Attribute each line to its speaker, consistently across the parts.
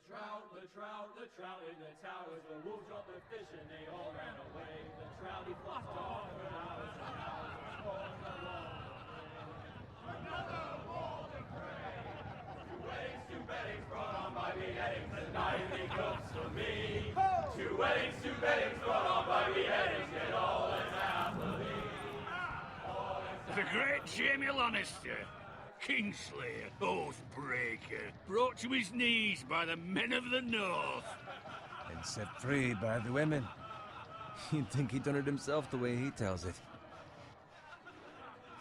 Speaker 1: The trout in the towers, the wolves dropped the fish and they all ran away. The trout he flopped off for hours and hours, on the wall. Another wall to pray. Two weddings brought on by beheadings, the night he cooks for me. Two weddings brought on by beheadings, get all in happily.
Speaker 2: The great Jamie Lannister, Kingslayer, Oathbreaker, brought to his knees by the men of the North.
Speaker 3: And set free by the women. You'd think he'd done it himself the way he tells it.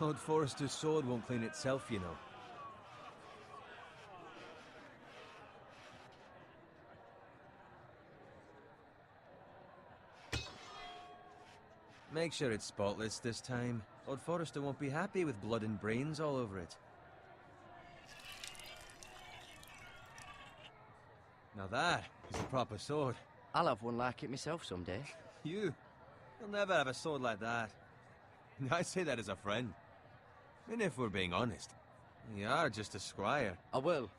Speaker 3: Lord Forrester's sword won't clean itself, you know. Make sure it's spotless this time. Lord Forrester won't be happy with blood and brains all over it. Now that is a proper sword.
Speaker 4: I'll have one like it myself someday.
Speaker 3: You'll never have a sword like that. I say that as a friend. And if we're being honest, you are just a squire.
Speaker 4: I will.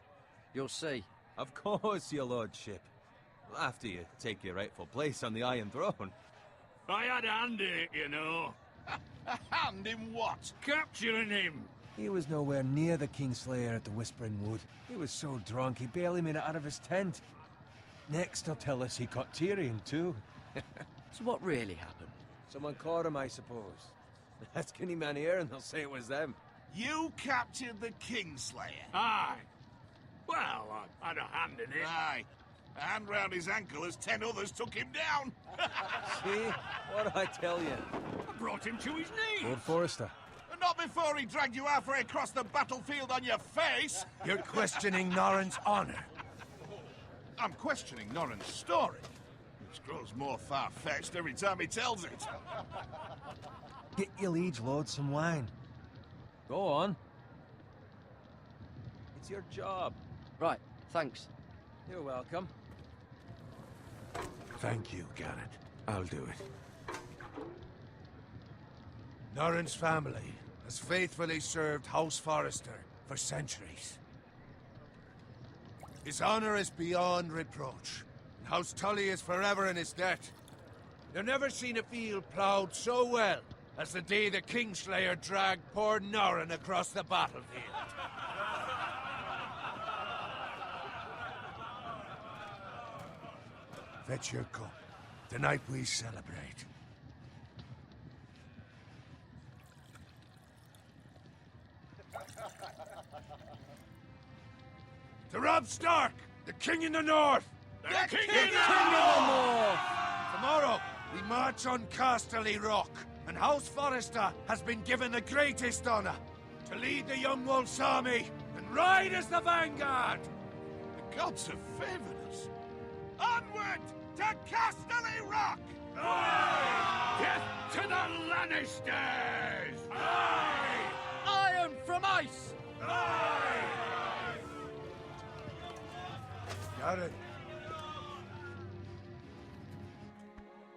Speaker 4: You'll see.
Speaker 3: Of course, your lordship. After you take your rightful place on the Iron Throne.
Speaker 2: I had a hand in it, you know.
Speaker 5: A hand in what?
Speaker 2: Capturing him.
Speaker 3: He was nowhere near the Kingslayer at the Whispering Wood. He was so drunk he barely made it out of his tent. Next he'll tell us he caught Tyrion too.
Speaker 4: So what really happened?
Speaker 3: Someone caught him, I suppose. Ask any man here and they'll say it was them.
Speaker 5: You captured the Kingslayer?
Speaker 2: Aye. Well, I had a hand in it.
Speaker 5: Aye. A hand round his ankle as 10 others took him down.
Speaker 3: See? What'd I tell you?
Speaker 2: I brought him to his knees.
Speaker 3: Lord Forrester.
Speaker 5: Not before he dragged you halfway across the battlefield on your face.
Speaker 6: You're questioning Norrin's honor.
Speaker 5: I'm questioning Norrin's story, which grows more far-fetched every time he tells it.
Speaker 3: Get your liege lord some wine. Go on. It's your job.
Speaker 4: Right, thanks.
Speaker 3: You're welcome.
Speaker 6: Thank you, Garrett. I'll do it. Norrin's family has faithfully served House Forrester for centuries. His honor is beyond reproach, and House Tully is forever in his debt. They've never seen a field ploughed so well as the day the Kingslayer dragged poor Norrin across the battlefield. Fetch your cup. Tonight we celebrate. To Robb Stark, the King in the North!
Speaker 2: The King
Speaker 6: in
Speaker 2: in the
Speaker 6: North! Tomorrow, we march on Casterly Rock, and House Forrester has been given the greatest honor to lead the Young Wolf's army and ride as the vanguard!
Speaker 5: The gods have favored us. Onward to Casterly Rock!
Speaker 2: Aye! Death to the Lannisters! Aye!
Speaker 4: Iron from ice!
Speaker 2: Aye!
Speaker 6: Garrett,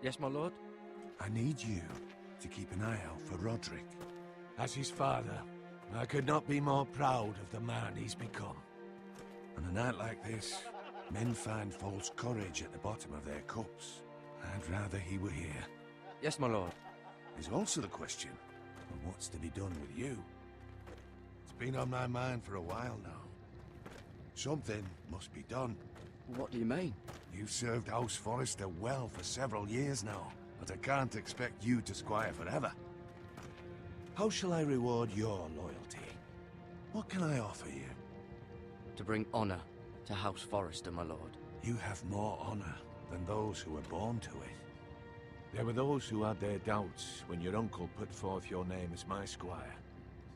Speaker 4: Yes, my lord?
Speaker 6: I need you to keep an eye out for Roderick. As his father, I could not be more proud of the man he's become. On a night like this, men find false courage at the bottom of their cups. I'd rather he were here.
Speaker 4: Yes, my lord.
Speaker 6: There's also the question of what's to be done with you. It's been on my mind for a while now. Something must be done.
Speaker 4: What do you mean?
Speaker 6: You've served House Forrester well for several years now, but I can't expect you to squire forever. How shall I reward your loyalty? What can I offer you?
Speaker 4: To bring honor to House Forrester, my lord.
Speaker 6: You have more honor than those who were born to it. There were those who had their doubts when your uncle put forth your name as my squire.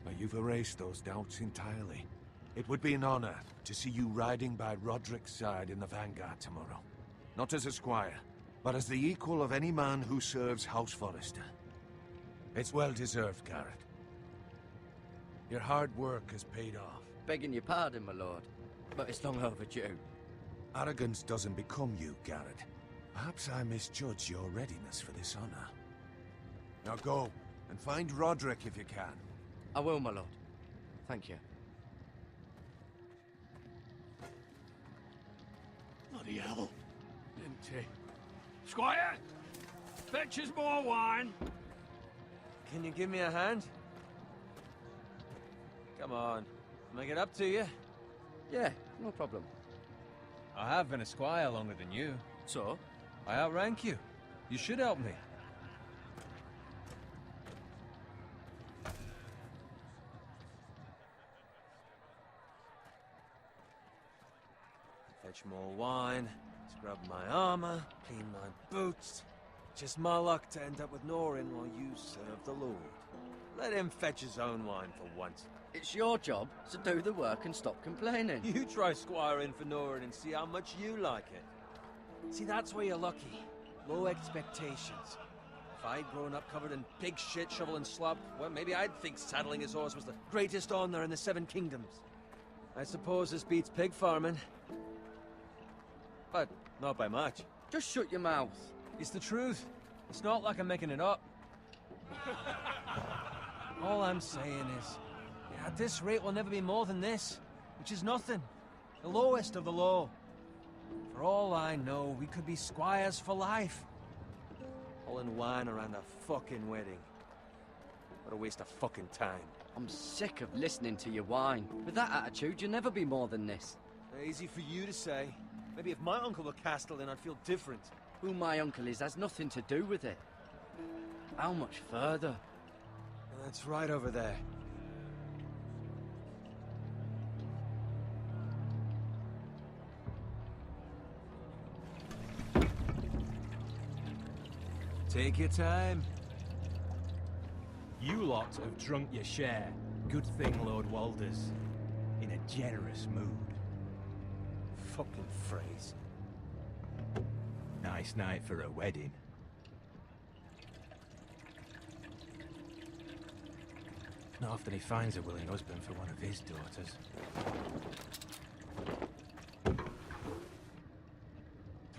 Speaker 6: But you've erased those doubts entirely. It would be an honor to see you riding by Roderick's side in the vanguard tomorrow. Not as a squire, but as the equal of any man who serves House Forrester. It's well deserved, Garrett. Your hard work has paid off.
Speaker 4: Begging your pardon, my lord, but it's long overdue.
Speaker 6: Arrogance doesn't become you, Garrett. Perhaps I misjudge your readiness for this honor. Now go, and find Roderick if you can.
Speaker 4: I will, my lord. Thank you.
Speaker 2: Bloody hell. Empty. Squire! Fetch us more wine!
Speaker 3: Can you give me a hand? Come on. Make it up to you.
Speaker 4: Yeah, no problem.
Speaker 3: I have been a squire longer than you.
Speaker 4: So?
Speaker 3: I outrank you. You should help me. Fetch more wine, scrub my armor, clean my boots. Just my luck to end up with Norin while you serve the Lord. Let him fetch his own wine for once.
Speaker 4: It's your job to do the work and stop complaining.
Speaker 3: You try squiring for Norin and see how much you like it. See, that's where you're lucky. Low expectations. If I'd grown up covered in pig shit, shoveling slop, well, maybe I'd think saddling his horse was the greatest honor in the Seven Kingdoms. I suppose this beats pig farming. But not by much.
Speaker 4: Just shut your mouth.
Speaker 3: It's the truth. It's not like I'm making it up. All I'm saying is, at this rate we'll never be more than this, which is nothing. The lowest of the low. For all I know, we could be squires for life. Pulling wine around a fucking wedding. What a waste of fucking time.
Speaker 4: I'm sick of listening to your whine. With that attitude, you'll never be more than this.
Speaker 3: Easy for you to say. Maybe if my uncle were Castellan, I'd feel different.
Speaker 4: Who my uncle is has nothing to do with it. How much further?
Speaker 3: That's right over there. Take your time.
Speaker 7: You lot have drunk your share. Good thing Lord Walder's in a generous mood.
Speaker 3: Fucking phrase.
Speaker 7: Nice night for a wedding. Not often he finds a willing husband for one of his daughters.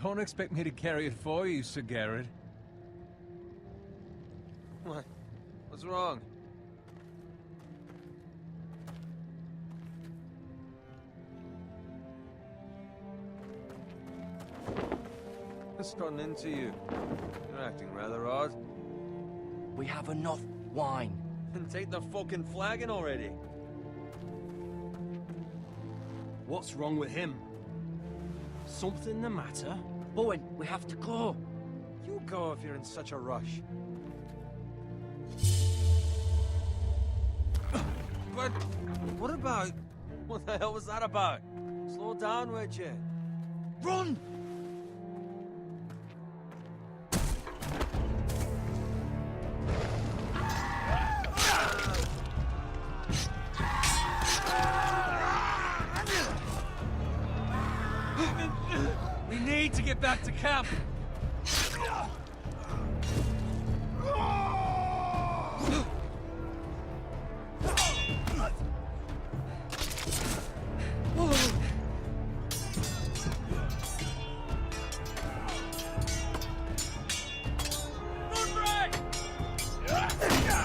Speaker 3: Don't expect me to carry it for you, Sir Garrett. What? What's wrong? What's gotten into you? You're acting rather odd.
Speaker 4: We have enough wine.
Speaker 3: Then take the fucking flagon already.
Speaker 7: What's wrong with him? Something the matter?
Speaker 4: Bowen, we have to go.
Speaker 3: You go if you're in such a rush. But what about... What the hell was that about? Slow down, would you?
Speaker 4: Run!
Speaker 3: We need to get back to camp.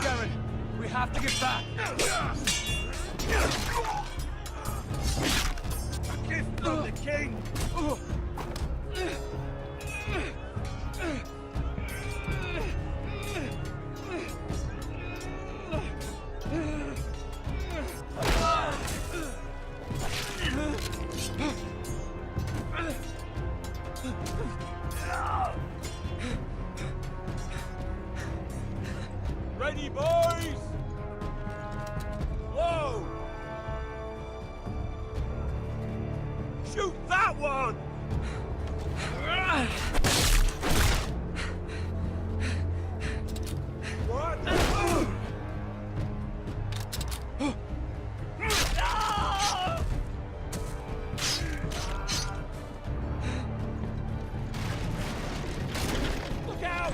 Speaker 3: Garen, we have to get back. A gift from the king. Ready, boys? Whoa! Shoot that one! What? Look out!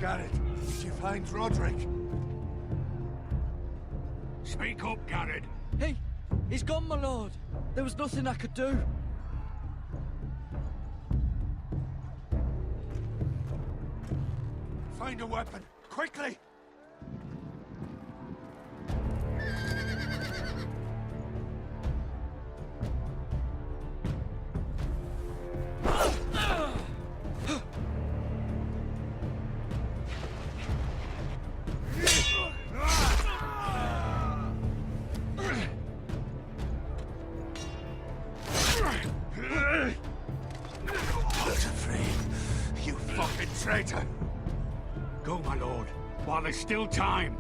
Speaker 6: Garrett, did you find Roderick?
Speaker 2: Speak up, Garrett.
Speaker 4: He's gone, my lord. There was nothing I could do.
Speaker 6: Find a weapon, quickly! Traitor!
Speaker 2: Go, my lord, while there's still time.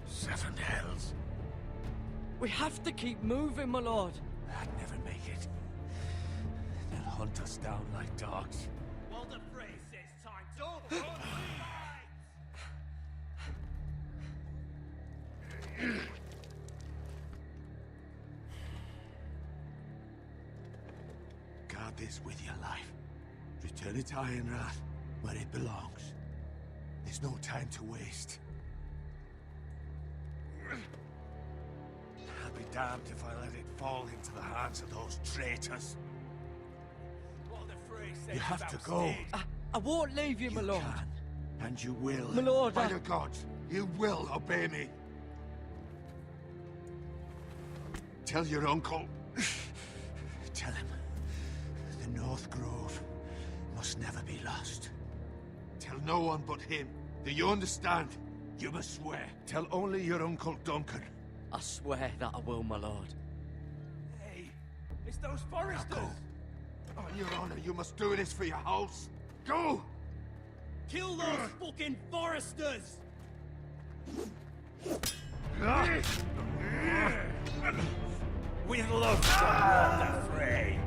Speaker 6: Seven hells.
Speaker 4: We have to keep moving, my lord.
Speaker 6: I'd never make it. They'll hunt us down like dogs.
Speaker 1: While the phrase says time, don't run.
Speaker 6: Guard this with your life. Return it to Ironrath, where it belongs. There's no time to waste. I'll be damned if I let it fall into the hands of those traitors.
Speaker 1: While the phrase says
Speaker 6: You have to
Speaker 1: about
Speaker 6: go.
Speaker 1: stage.
Speaker 4: I won't leave you, my
Speaker 6: You
Speaker 4: lord.
Speaker 6: can, and you will.
Speaker 4: My lord,
Speaker 6: By the gods, you will obey me. Tell your uncle. Tell him the North Grove must never be lost. Tell no one but him. Do you understand? You must swear. Tell only your Uncle Duncan.
Speaker 4: I swear that I will, my lord.
Speaker 1: Hey, it's those
Speaker 6: Now
Speaker 1: foresters.
Speaker 6: go. On your honor, you must do this for your house. Go!
Speaker 1: Kill those fucking foresters.
Speaker 2: With love, the fray.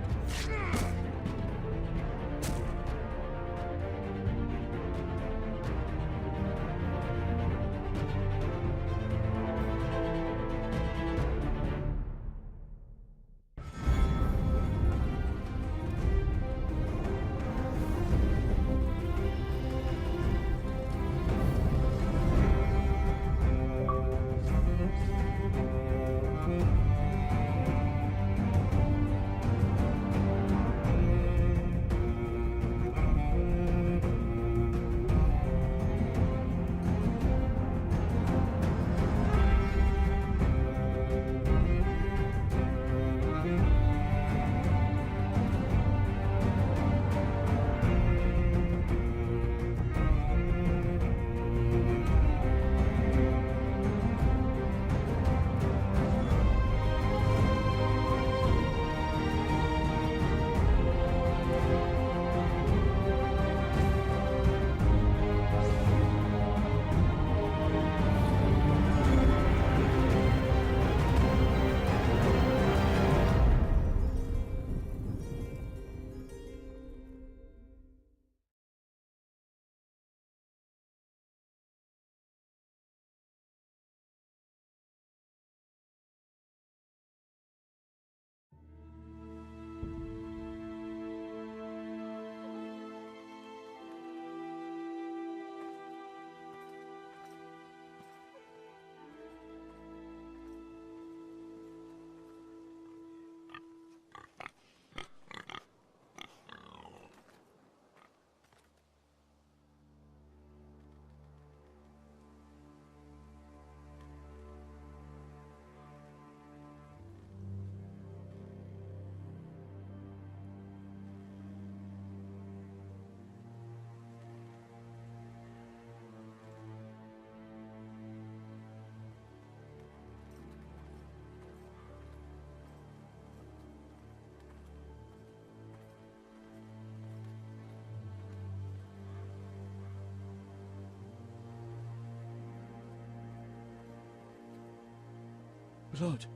Speaker 4: Blood.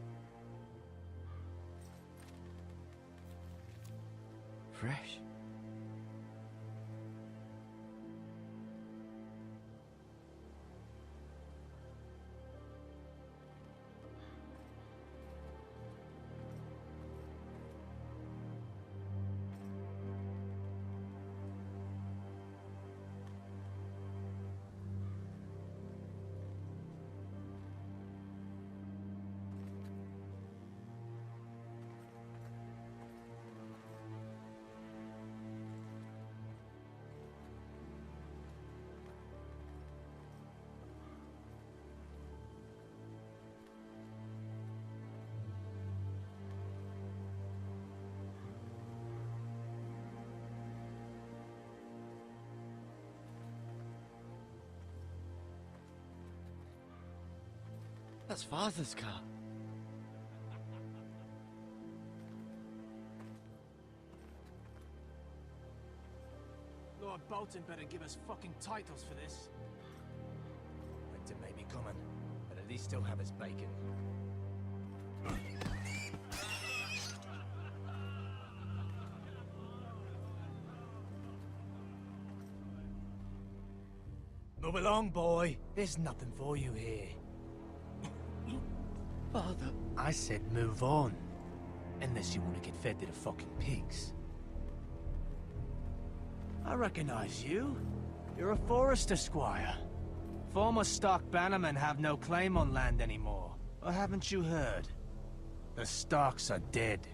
Speaker 4: Fresh. That's Father's car.
Speaker 3: Lord Bolton better give us fucking titles for this.
Speaker 7: Winter may be coming, but at least he'll have his bacon. Move along, boy. There's nothing for you here.
Speaker 4: Father.
Speaker 7: I said move on. Unless you want to get fed to the fucking pigs. I recognize you. You're a Forester squire. Former stock bannermen have no claim on land anymore. Or haven't you heard? The Starks are dead.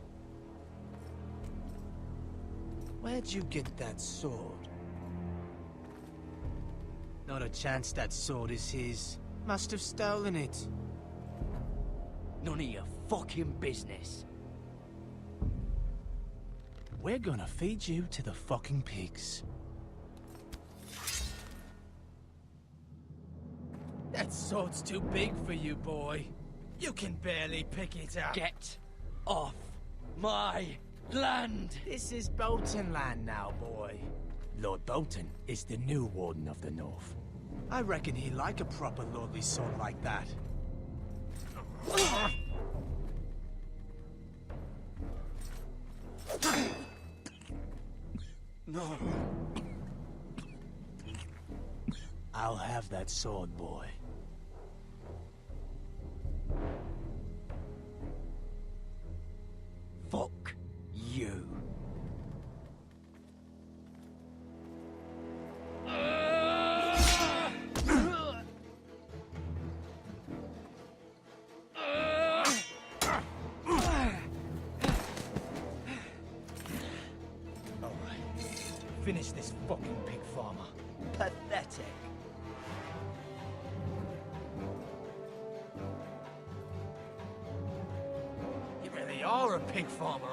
Speaker 7: Where'd you get that sword? Not a chance that sword is his. Must have stolen it.
Speaker 4: None of your fucking business.
Speaker 7: We're gonna feed you to the fucking pigs. That sword's too big for you, boy. You can barely pick it up.
Speaker 4: Get off my land!
Speaker 7: This is Bolton land now, boy. Lord Bolton is the new Warden of the North. I reckon he'd like a proper lordly sword like that.
Speaker 4: No.
Speaker 7: I'll have that sword, boy.
Speaker 4: Fuck you.
Speaker 7: Finish this fucking pig farmer.
Speaker 4: Pathetic.
Speaker 7: You really are a pig farmer.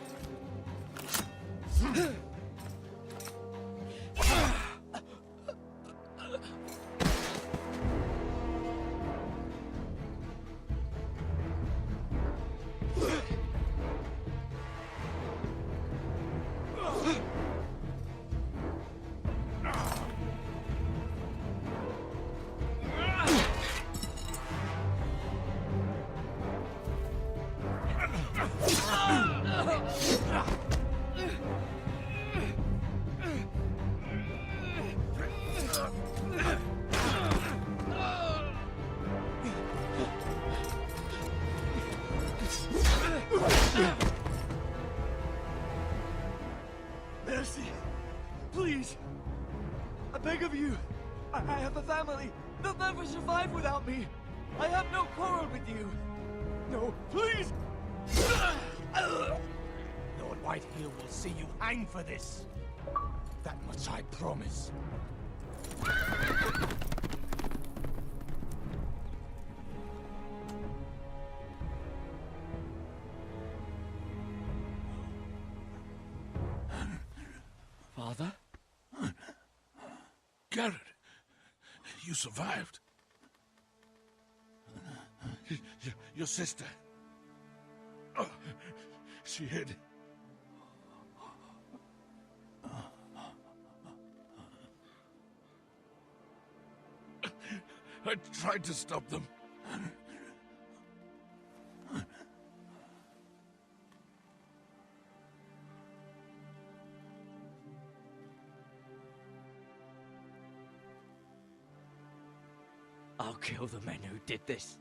Speaker 8: Mercy! Please! I beg of you! I have a family! They'll never survive without me! I have no quarrel with you! No, please!
Speaker 7: Lord Whitehill will see you hang for this. That much I promise.
Speaker 4: Father?
Speaker 5: Garrett, you survived. Your sister. Oh, she hid. I tried to stop them.
Speaker 4: I'll kill the men who did this.